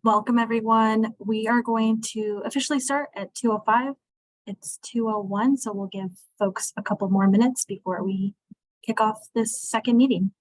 Welcome, everyone. We are going to officially start at 2:05. It's 2:01, so we'll give folks a couple more minutes before we kick off this second meeting.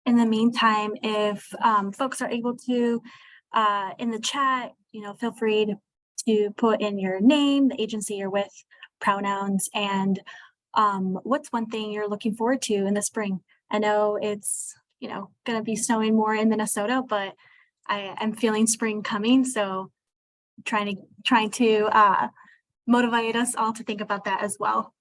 In the meantime, if folks are able to, in the chat, feel free to put in your name, the agency you're with, pronouns, and what's one thing you're looking forward to in the spring. I know it's, going to be snowing more in Minnesota, but I'm feeling spring coming, so trying to motivate us all to think about that as well.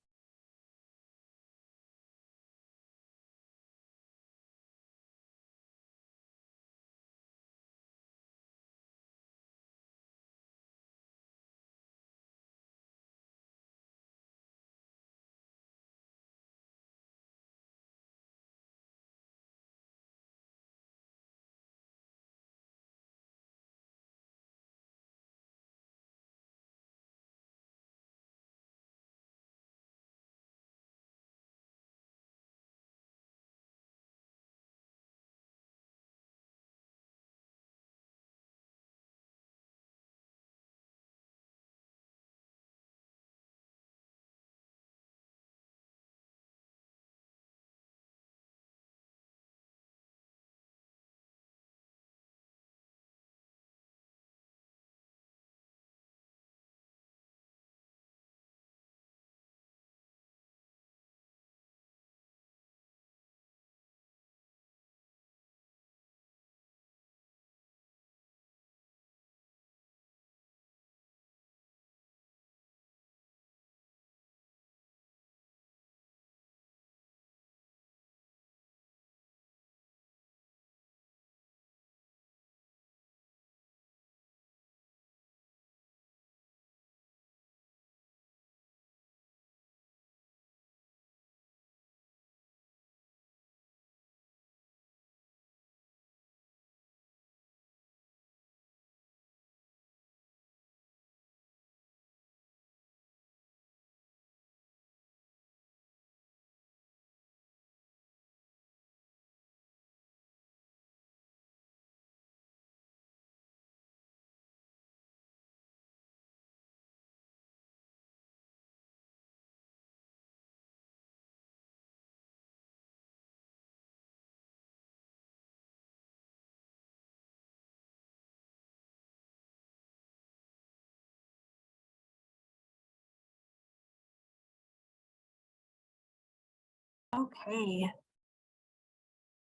Okay,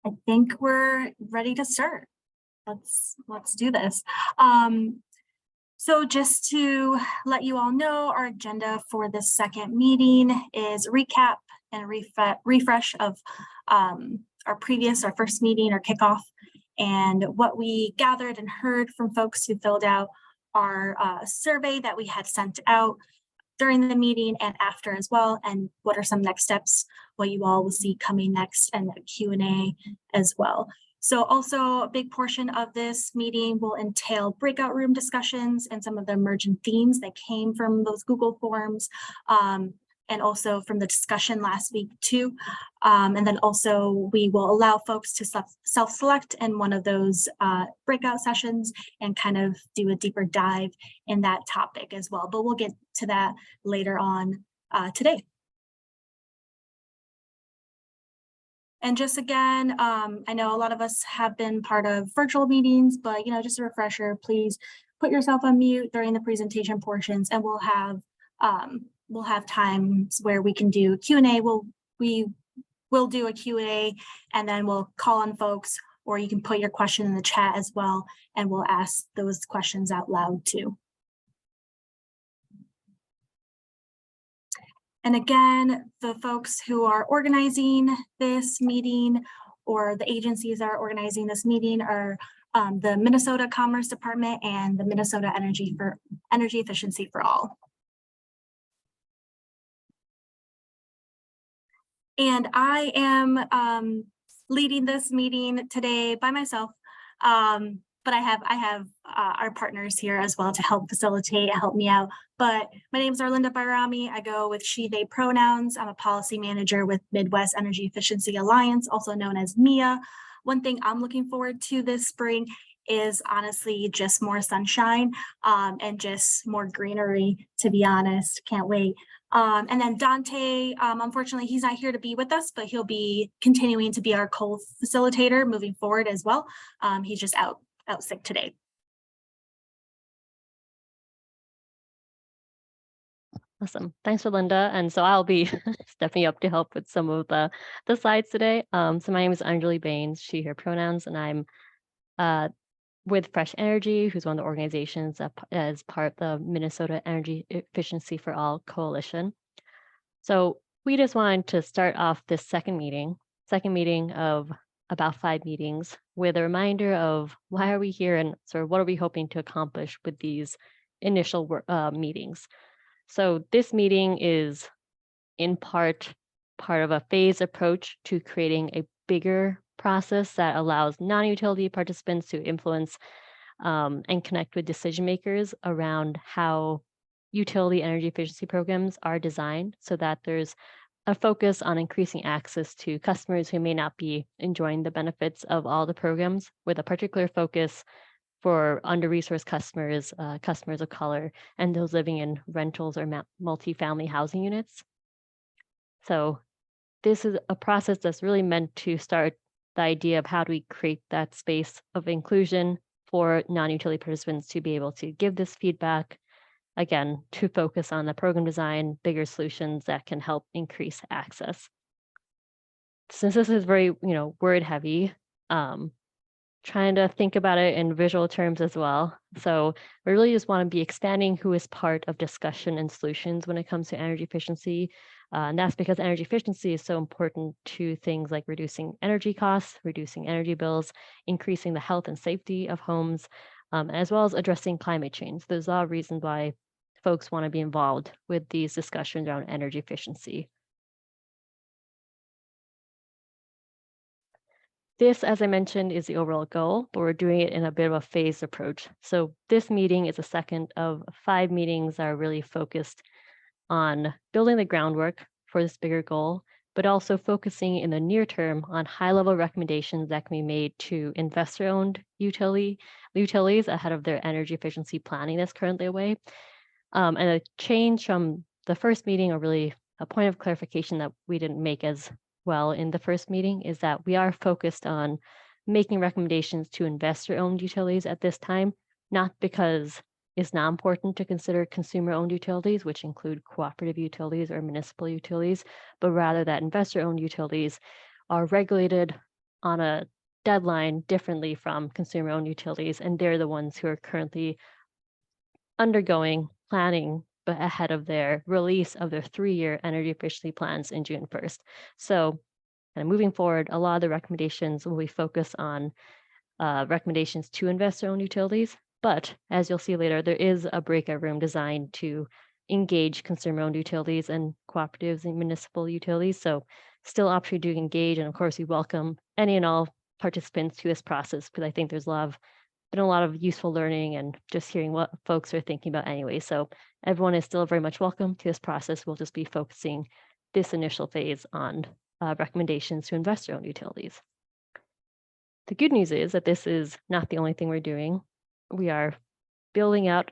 I think we're ready to start. Let's do this. So just to let you all know, our agenda for the second meeting is recap and refresh of our first meeting or kickoff, and what we gathered and heard from folks who filled out our survey that we had sent out during the meeting and after as well, and what are some next steps, what you all will see coming next, and a Q&A as well. So also a big portion of this meeting will entail breakout room discussions and some of the emergent themes that came from those Google forms, and also from the discussion last week too. And then also we will allow folks to self-select in one of those breakout sessions and kind of do a deeper dive in that topic as well. But we'll get to that later on today. And just again, I know a lot of us have been part of virtual meetings, but just a refresher, please put yourself on mute during the presentation portions, and we'll have times where we can do Q&A. We will do a Q&A, and then we'll call on folks, or you can put your question in the chat as well, and we'll ask those questions out loud too. And again, the folks who are organizing this meeting, or the agencies that are organizing this meeting, are the Minnesota Commerce Department and the Minnesota Energy Efficiency for All. And I am leading this meeting today by myself, but I have our partners here as well to help facilitate, help me out. But my name is Arlinda Bairami. I go with she, they pronouns. I'm a policy manager with Midwest Energy Efficiency Alliance, also known as MIA. One thing I'm looking forward to this spring is honestly just more sunshine and just more greenery, to be honest. Can't wait. And then Dante, unfortunately, he's not here to be with us, but he'll be continuing to be our co-facilitator moving forward as well. He's just out sick today. Awesome. Thanks, Linda. And so I'll be stepping up to help with some of the slides today. So my name is Anjali Baines, she, her pronouns, and I'm with Fresh Energy, who's one of the organizations that is part of the Minnesota Energy Efficiency for All Coalition. So we just wanted to start off this second meeting of about 5 meetings, with a reminder of why are we here and sort of what are we hoping to accomplish with these initial meetings. So this meeting is in part of a phased approach to creating a bigger process that allows non-utility participants to influence and connect with decision makers around how utility energy efficiency programs are designed, so that there's a focus on increasing access to customers who may not be enjoying the benefits of all the programs, with a particular focus for under-resourced customers, customers of color, and those living in rentals or multifamily housing units. So this is a process that's really meant to start the idea of how do we create that space of inclusion for non-utility participants to be able to give this feedback, again, to focus on the program design, bigger solutions that can help increase access. Since this is very, word heavy, trying to think about it in visual terms as well. So we really just want to be expanding who is part of discussion and solutions when it comes to energy efficiency. And that's because energy efficiency is so important to things like reducing energy costs, reducing energy bills, increasing the health and safety of homes, as well as addressing climate change. There's a lot of reasons why folks want to be involved with these discussions around energy efficiency. This, as I mentioned, is the overall goal, but we're doing it in a bit of a phased approach. So this meeting is a second of 5 meetings that are really focused on building the groundwork for this bigger goal, but also focusing in the near term on high-level recommendations that can be made to investor-owned utilities ahead of their energy efficiency planning that's currently away. And a change from the first meeting, or really a point of clarification that we didn't make as well in the first meeting, is that we are focused on making recommendations to investor-owned utilities at this time, not because it's not important to consider consumer-owned utilities, which include cooperative utilities or municipal utilities, but rather that investor-owned utilities are regulated on a deadline differently from consumer-owned utilities, and they're the ones who are currently undergoing planning but ahead of their release of their 3-year energy efficiency plans in June 1st. So moving forward, a lot of the recommendations will be focused on recommendations to investor-owned utilities. But as you'll see later, there is a breakout room designed to engage consumer-owned utilities and cooperatives and municipal utilities. So still opportunity to engage. And of course, we welcome any and all participants to this process, because I think there's been a lot of useful learning and just hearing what folks are thinking about anyway. So everyone is still very much welcome to this process. We'll just be focusing this initial phase on recommendations to investor-owned utilities. The good news is that this is not the only thing we're doing. We are building out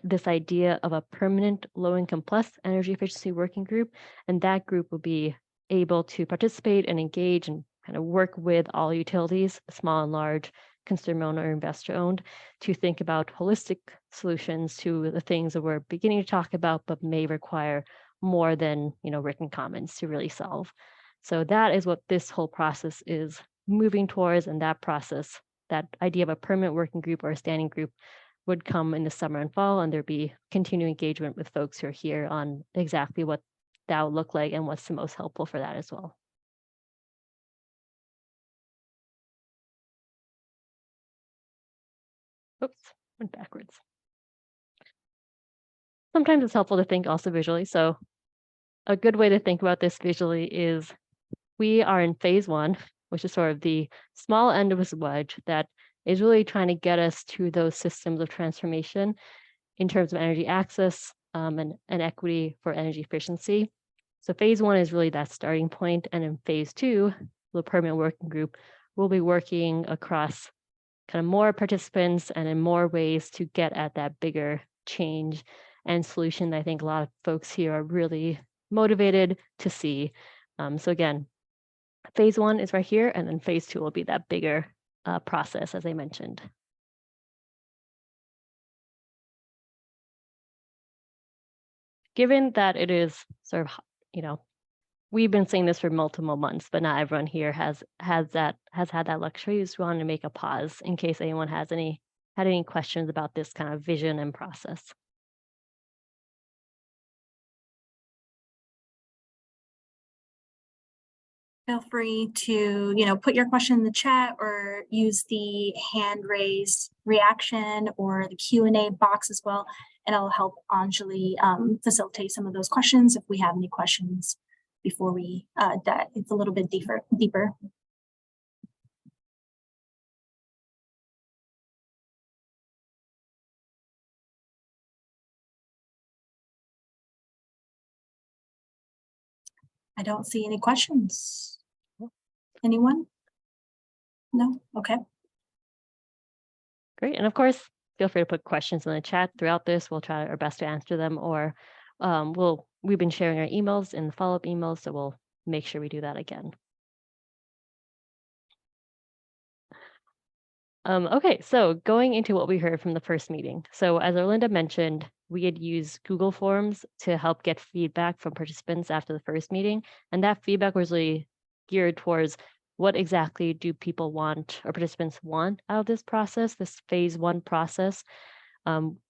this idea of a permanent low-income plus energy efficiency working group, and that group will be able to participate and engage and kind of work with all utilities, small and large, consumer owned or investor owned, to think about holistic solutions to the things that we're beginning to talk about, but may require more than written comments to really solve. So that is what this whole process is moving towards, and that process, that idea of a permanent working group or a standing group, would come in the summer and fall, and there'd be continuing engagement with folks who are here on exactly what that would look like and what's the most helpful for that as well. Oops, went backwards. Sometimes it's helpful to think also visually. So a good way to think about this visually is we are in phase 1, which is sort of the small end of this wedge that is really trying to get us to those systems of transformation in terms of energy access and equity for energy efficiency. So phase 1 is really that starting point. And in phase 2, the permanent working group will be working across kind of more participants and in more ways to get at that bigger change and solution that I think a lot of folks here are really motivated to see. So again, phase 1 is right here, and then phase 2 will be that bigger process, as I mentioned. Given that it is sort of, we've been saying this for multiple months, but not everyone here has had that luxury. Just wanted to make a pause in case anyone had any questions about this kind of vision and process. Feel free to, put your question in the chat or use the hand raised reaction or the Q&A box as well. And it'll help Anjali facilitate some of those questions if we have any questions before we dive. It's a little bit deeper. I don't see any questions. Anyone? No? Okay. Great. And of course, feel free to put questions in the chat throughout this. We'll try our best to answer them, or we've been sharing our emails in the follow-up emails, so we'll make sure we do that again. Okay, so going into what we heard from the first meeting. So as Erlinda mentioned, we had used Google Forms to help get feedback from participants after the first meeting. And that feedback was really geared towards what exactly do people want or participants want out of this process, this phase 1 process?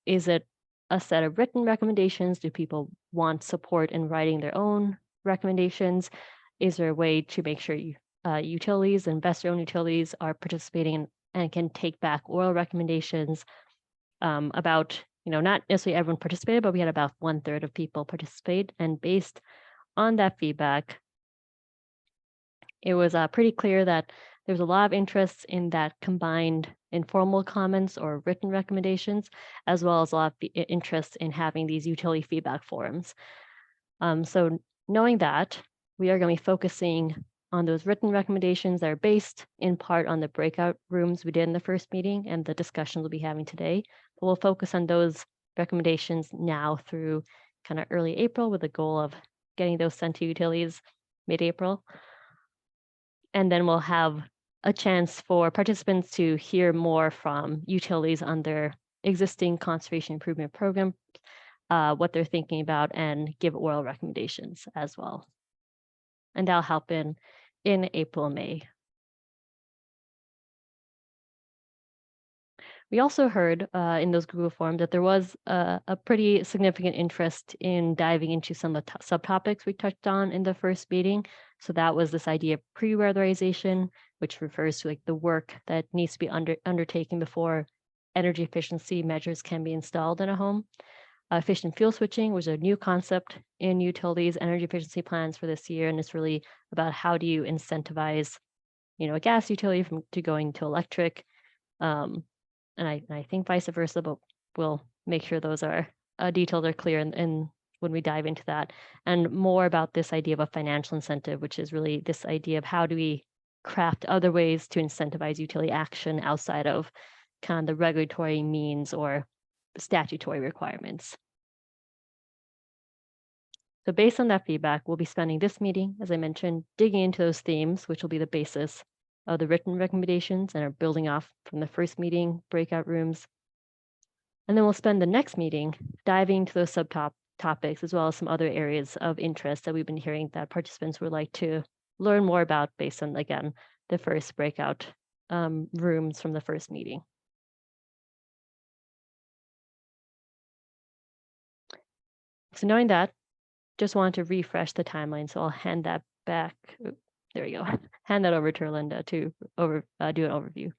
Is it a set of written recommendations? Do people want support in writing their own recommendations? Is there a way to make sure utilities, investor-owned utilities, are participating in and can take back oral recommendations about, not necessarily everyone participated, but we had about 1/3 of people participate. And based on that feedback, it was pretty clear that there was a lot of interest in that combined informal comments or written recommendations, as well as a lot of interest in having these utility feedback forums. So knowing that, we are going to be focusing on those written recommendations that are based in part on the breakout rooms we did in the first meeting and the discussions we'll be having today. But we'll focus on those recommendations now through kind of early April, with the goal of getting those sent to utilities mid-April. And then we'll have a chance for participants to hear more from utilities on their existing conservation improvement program, what they're thinking about, and give oral recommendations as well. And that'll help in April and May. We also heard in those Google Forms that there was a pretty significant interest in diving into some of the subtopics we touched on in the first meeting. So that was this idea of pre-weatherization, which refers to like the work that needs to be undertaken before energy efficiency measures can be installed in a home. Efficient fuel switching was a new concept in utilities energy efficiency plans for this year, and it's really about how do you incentivize, a gas utility to going to electric, and I think vice versa, but we'll make sure those are detailed or clear and when we dive into that, and more about this idea of a financial incentive, which is really this idea of how do we craft other ways to incentivize utility action outside of kind of the regulatory means or statutory requirements. So based on that feedback, we'll be spending this meeting, as I mentioned, digging into those themes, which will be the basis of the written recommendations and are building off from the first meeting, breakout rooms. And then we'll spend the next meeting diving into those topics, as well as some other areas of interest that we've been hearing that participants would like to learn more about based on, again, the first breakout rooms from the first meeting. So knowing that, just want to refresh the timeline. So I'll hand that back. There we go. Hand that over to Linda to do an overview.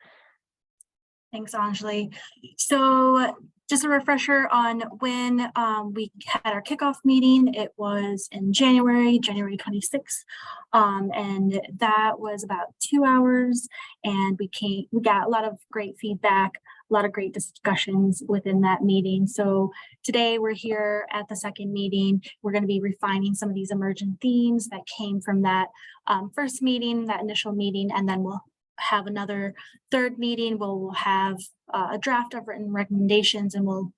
Thanks, Anjali. So just a refresher on when we had our kickoff meeting. It was in January 26th. And that was about 2 hours. And we got a lot of great feedback, a lot of great discussions within that meeting. So today we're here at the second meeting. We're going to be refining some of these emergent themes that came from that first meeting, that initial meeting, and then we'll have another third meeting. We'll have a draft of written recommendations, and we'll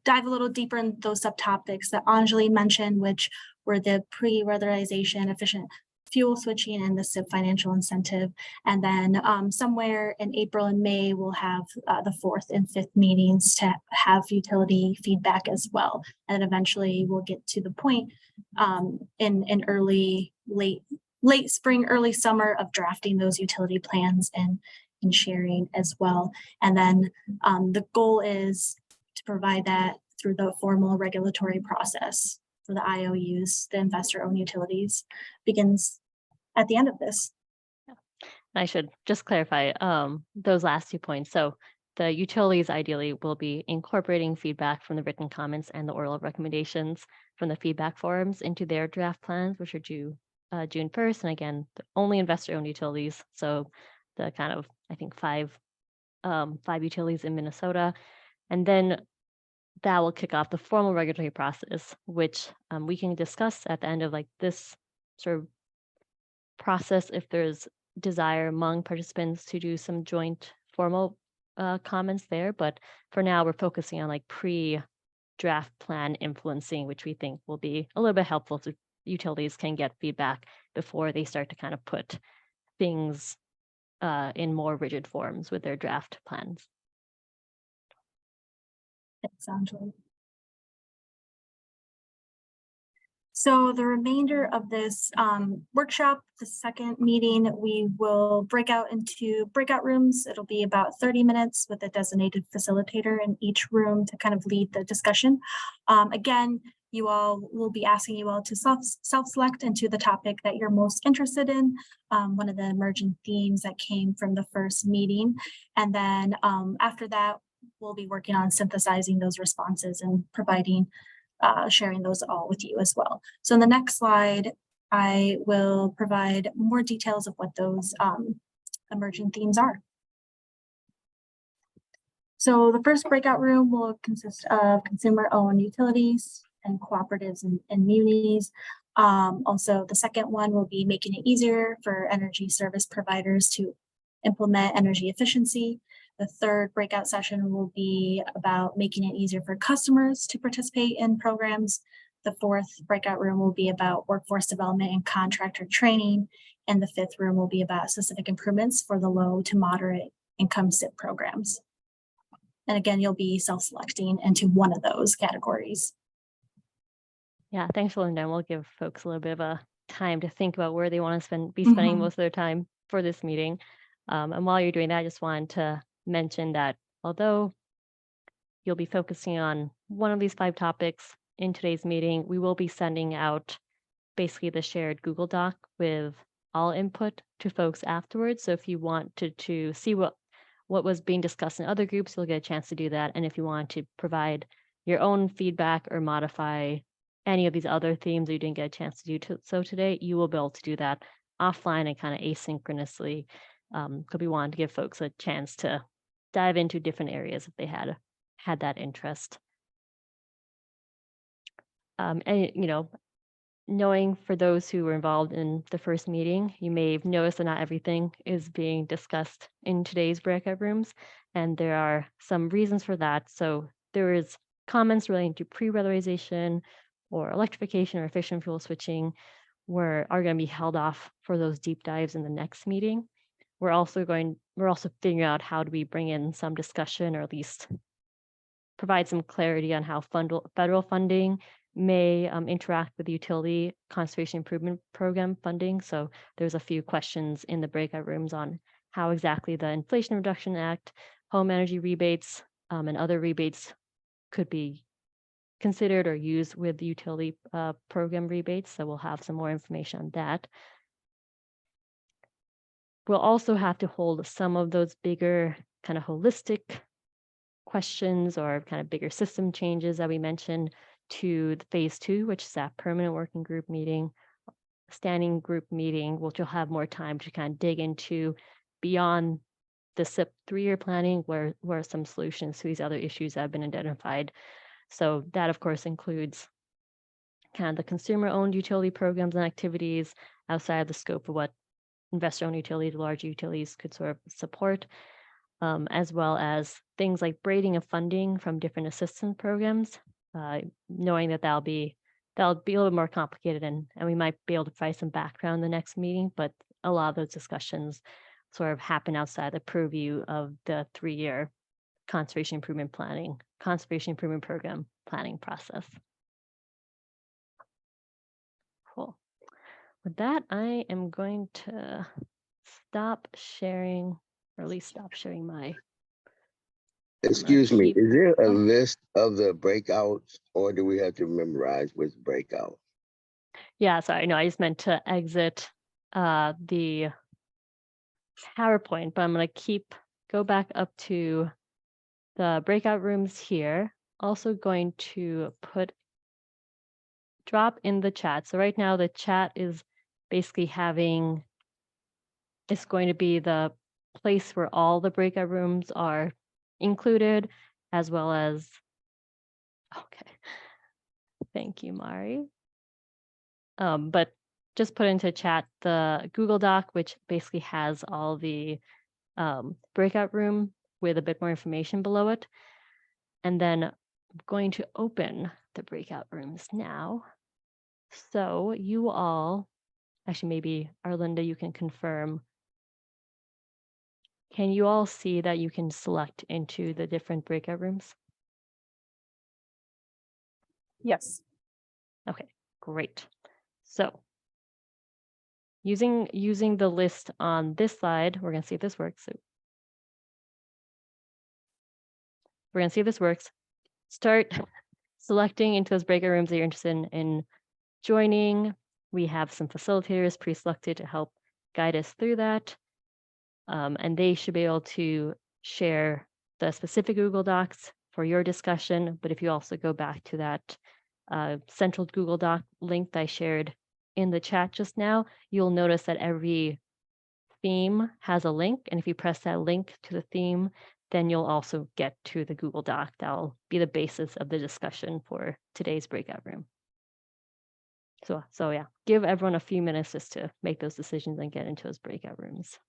dive a little deeper in those subtopics that Anjali mentioned, which were the pre-weatherization, efficient fuel switching, and the CIP financial incentive. And then somewhere in April and May, we'll have the fourth and fifth meetings to have utility feedback as well. And eventually we'll get to the point in late spring, early summer of drafting those utility plans and sharing as well. And then the goal is to provide that through the formal regulatory process for the IOUs, the investor-owned utilities, begins at the end of this. I should just clarify those last 2 points. So the utilities ideally will be incorporating feedback from the written comments and the oral recommendations from the feedback forums into their draft plans, which are due June 1st. And again, only investor-owned utilities. So the kind of, I think, five utilities in Minnesota. And then that will kick off the formal regulatory process, which we can discuss at the end of like this sort of process if there's desire among participants to do some joint formal comments there. But for now, we're focusing on like pre-draft plan influencing, which we think will be a little bit helpful so utilities can get feedback before they start to kind of put things in more rigid forms with their draft plans. Thanks, Anjali. So the remainder of this workshop, the second meeting, we will break out into breakout rooms. It'll be about 30 minutes with a designated facilitator in each room to kind of lead the discussion. Again, you all will be asking you all to self-select into the topic that you're most interested in, one of the emergent themes that came from the first meeting. And then after that, we'll be working on synthesizing those responses and providing sharing those all with you as well. So in the next slide, I will provide more details of what those emergent themes are. So the first breakout room will consist of consumer-owned utilities and cooperatives and munis. Also, the second one will be making it easier for energy service providers to implement energy efficiency. The third breakout session will be about making it easier for customers to participate in programs. The fourth breakout room will be about workforce development and contractor training. And the fifth room will be about specific improvements for the low to moderate income CIP programs. And again, you'll be self-selecting into one of those categories. Yeah, thanks, Linda. And we'll give folks a little bit of a time to think about where they want to be spending most of their time for this meeting. And while you're doing that, I just wanted to mention that although you'll be focusing on one of these 5 topics in today's meeting, we will be sending out basically the shared Google Doc with all input to folks afterwards. So if you wanted to see what was being discussed in other groups, you'll get a chance to do that. And if you want to provide your own feedback or modify any of these other themes that you didn't get a chance to do so today, you will be able to do that offline and kind of asynchronously, because we wanted to give folks a chance to dive into different areas if they had that interest. And you know, knowing for those who were involved in the first meeting, you may have noticed that not everything is being discussed in today's breakout rooms, and there are some reasons for that. So there is comments relating to pre-weatherization or electrification or efficient fuel switching are going to be held off for those deep dives in the next meeting. We're also figuring out how do we bring in some discussion, or at least provide some clarity on how federal funding may interact with the utility conservation improvement program funding. So there's a few questions in the breakout rooms on how exactly the Inflation Reduction Act, home energy rebates, and other rebates could be considered or used with the utility program rebates. So we'll have some more information on that. We'll also have to hold some of those bigger kind of holistic questions or kind of bigger system changes that we mentioned to the phase 2, which is that permanent working group meeting, standing group meeting, which you'll have more time to kind of dig into beyond the CIP 3-year planning, where are some solutions to these other issues that have been identified. So that, of course, includes kind of the consumer-owned utility programs and activities outside of the scope of what investor-owned utilities, large utilities could sort of support, as well as things like braiding of funding from different assistance programs, knowing that that'll be a little bit more complicated, and we might be able to provide some background in the next meeting, but a lot of those discussions sort of happen outside the purview of the 3-year conservation improvement program planning process. Cool. With that, I am going to stop sharing, or at least stop sharing my. Excuse me, is there a list of the breakouts, or do we have to memorize which breakout? Yeah, sorry, no, I just meant to exit the PowerPoint, but I'm going to go back up to the breakout rooms here. Also going to drop in the chat. So right now the chat is basically it's going to be the place where all the breakout rooms are included, as well as, okay, thank you, Mari. But just put into chat the Google Doc, which basically has all the breakout room with a bit more information below it. And then I'm going to open the breakout rooms now. So you all, actually maybe Arlinda, you can confirm. Can you all see that you can select into the different breakout rooms? Yes. Okay, great. So using the list on this slide, we're going to see if this works. So we're going to see if this works. Start selecting into those breakout rooms that you're interested in joining. We have some facilitators pre-selected to help guide us through that. And they should be able to share the specific Google Docs for your discussion. But if you also go back to that central Google Doc link that I shared in the chat just now, you'll notice that every theme has a link. And if you press that link to the theme, then you'll also get to the Google Doc. That'll be the basis of the discussion for today's breakout room. So yeah, give everyone a few minutes just to make those decisions and get into those breakout rooms.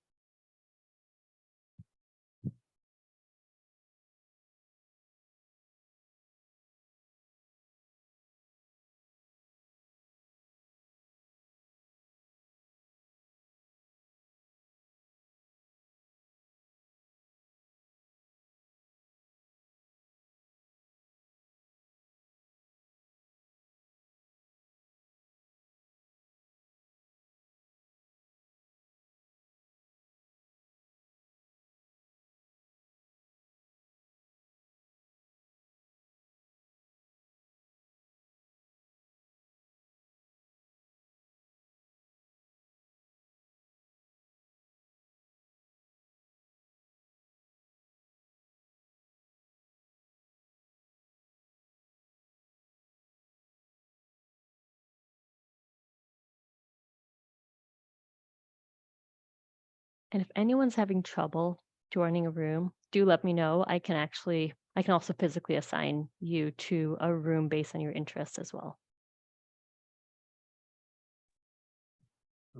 And if anyone's having trouble joining a room, do let me know. I can also physically assign you to a room based on your interests as well.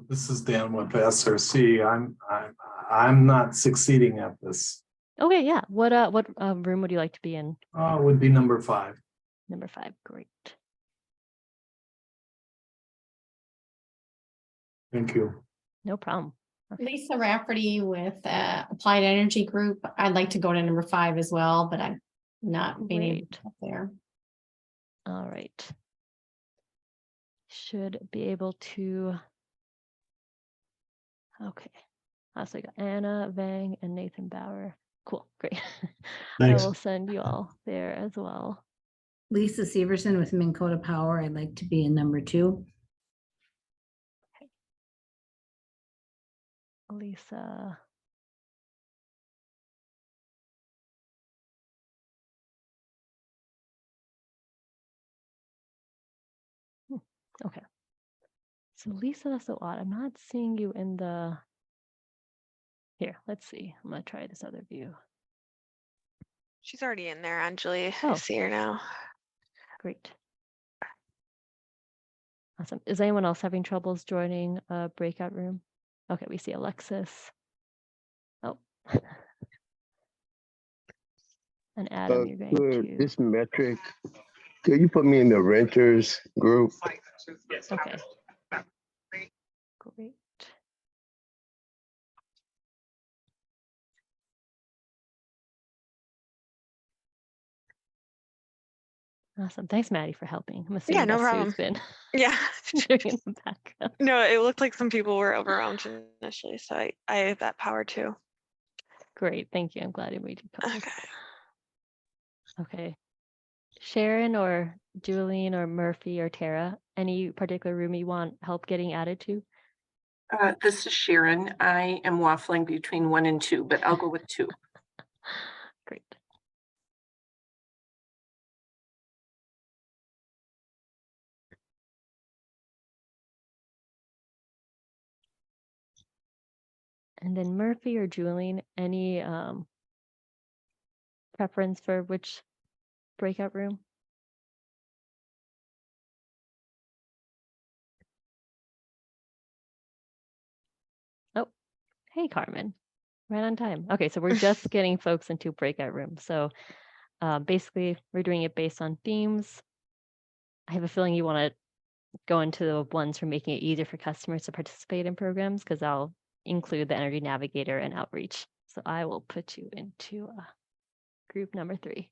This is Dan with SRC. I'm not succeeding at this. Okay, yeah. What room would you like to be in? It would be number 5. Number 5, great. Thank you. No problem. Okay. Lisa Rafferty with Applied Energy Group. I'd like to go to number 5 as well, but I'm not being able to Great. get there. All right. Should be able to. Okay. So I got Anna Vang and Nathan Bauer. Cool. Great. I Thanks. will send you all there as well. Lisa Severson with Minn Kota Power. I'd like to be in number 2. Lisa. Okay. So Lisa, that's so odd. I'm not seeing you in the. Here, let's see. I'm gonna try this other view. She's already in there, Anjali. Oh. I see her now. Great. Awesome. Is anyone else having troubles joining a breakout room? Okay, we see Alexis. Oh. And Adam, you're going For to. this metric, could you put me in the renters group? Okay. Great. Awesome. Thanks, Maddie, for helping. I'm assuming Yeah, no that's problem. who's been Yeah. doing in the background. No, it looked like some people were overwhelmed initially, so I have that power too. Great. Thank you. I'm glad you made you come. Okay. Okay. Sharon or Julian or Murphy or Tara, any particular room you want help getting added to? This is Sharon. I am waffling between 1 and 2, but I'll go with 2. Great. And then Murphy or Julian, any preference for which breakout room? Oh, hey, Carmen. Right on time. Okay, so we're just getting folks into breakout rooms. So basically, we're doing it based on themes. I have a feeling you want to go into the ones for making it easier for customers to participate in programs, because I'll include the Energy Navigator and outreach. So I will put you into group number 3.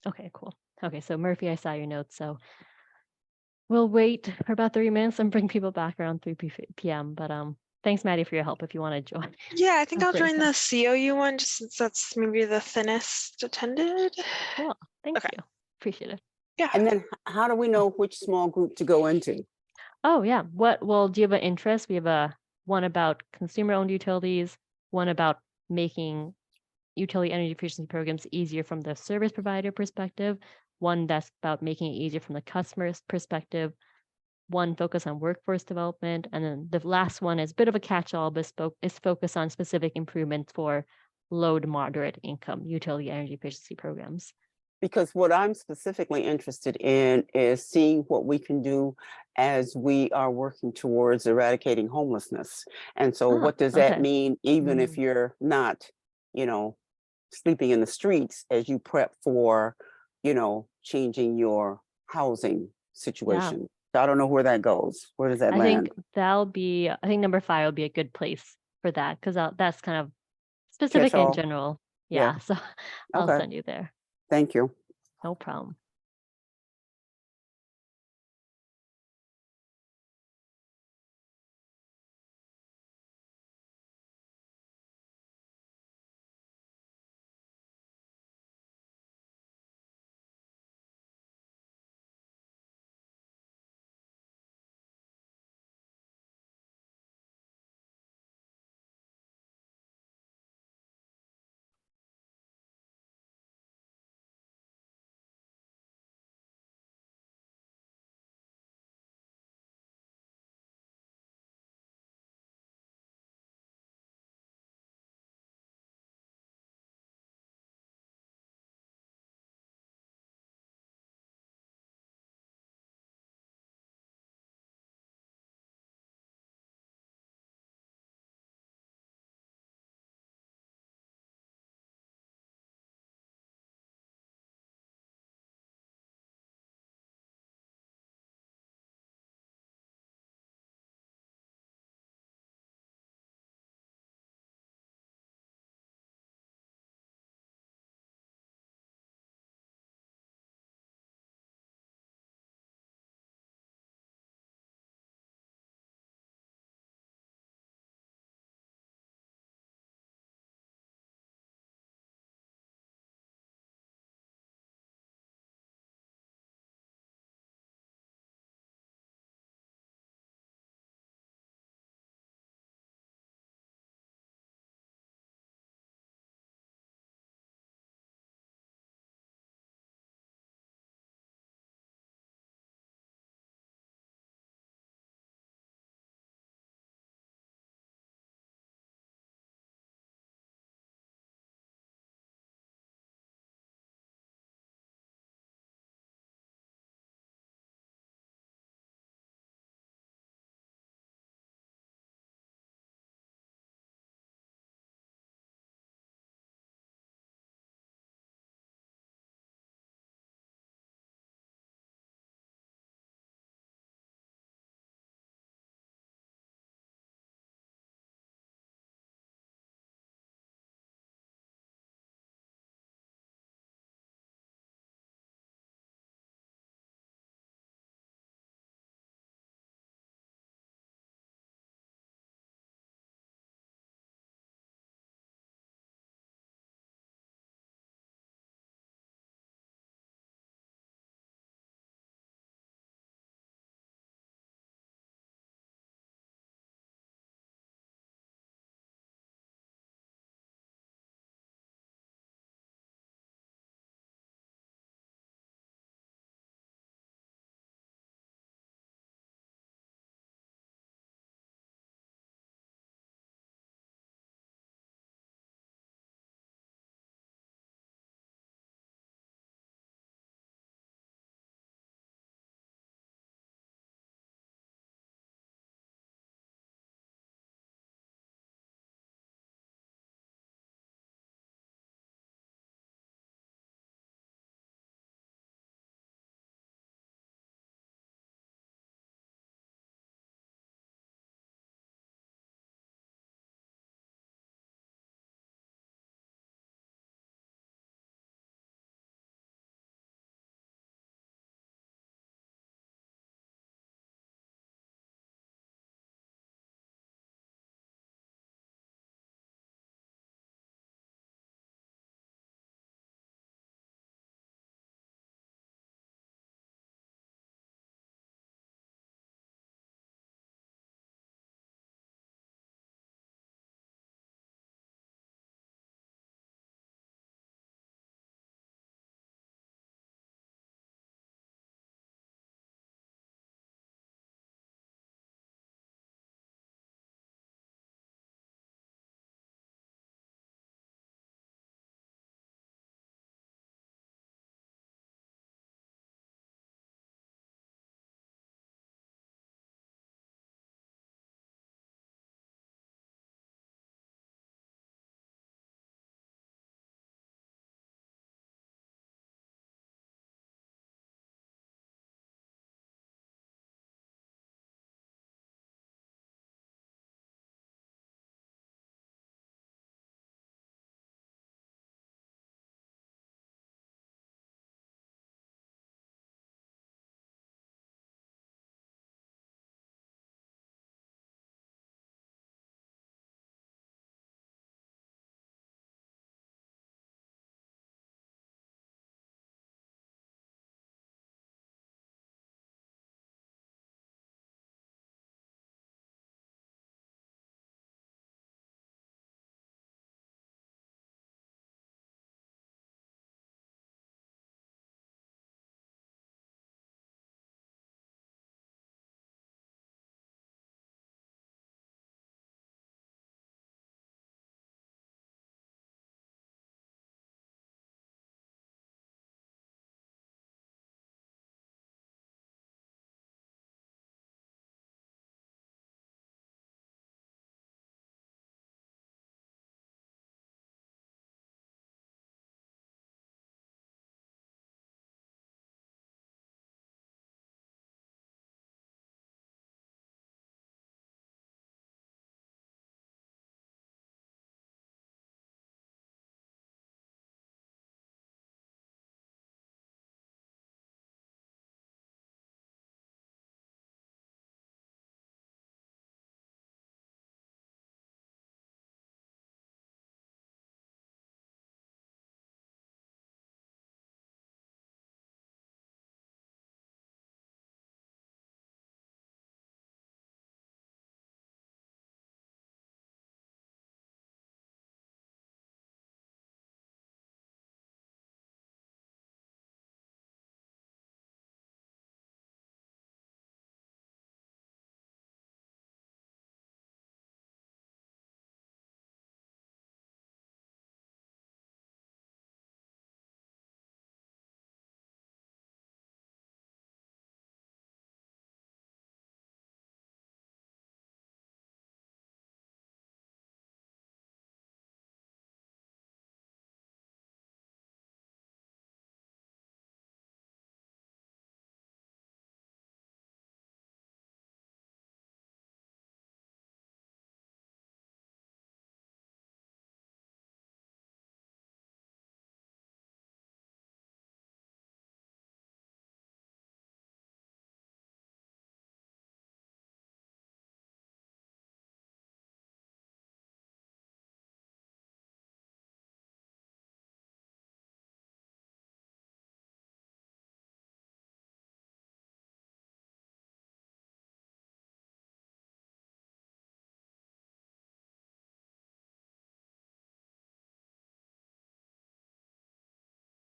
Okay, cool. Okay, so Murphy, I saw your notes, so we'll wait for about 30 minutes and bring people back around 3 p.m. But thanks, Maddie, for your help if you want to join. Yeah, I think I'll join breakout. the COU one just since that's maybe the thinnest attended. Cool. Thank Okay. you. Appreciate it. Yeah. And then how do we know which small group to go into? Oh, yeah. Well, do you have an interest? We have one about consumer-owned utilities, one about making utility energy efficiency programs easier from the service provider perspective, one that's about making it easier from the customer's perspective, one focus on workforce development, and then the last one is a bit of a catch-all, but is focused on specific improvements for low to moderate income utility energy efficiency programs. Because what I'm specifically interested in is seeing what we can do as we are working towards eradicating homelessness. And so what does that okay. mean, even if you're not, sleeping in the streets as you prep for, changing your housing situation? So I don't know where that goes. Where does that land? I think number 5 will be a good place for that, because that's kind of specific in Catch-all. general. Yeah. Yeah, so I'll Okay. send you there. Thank you. No problem.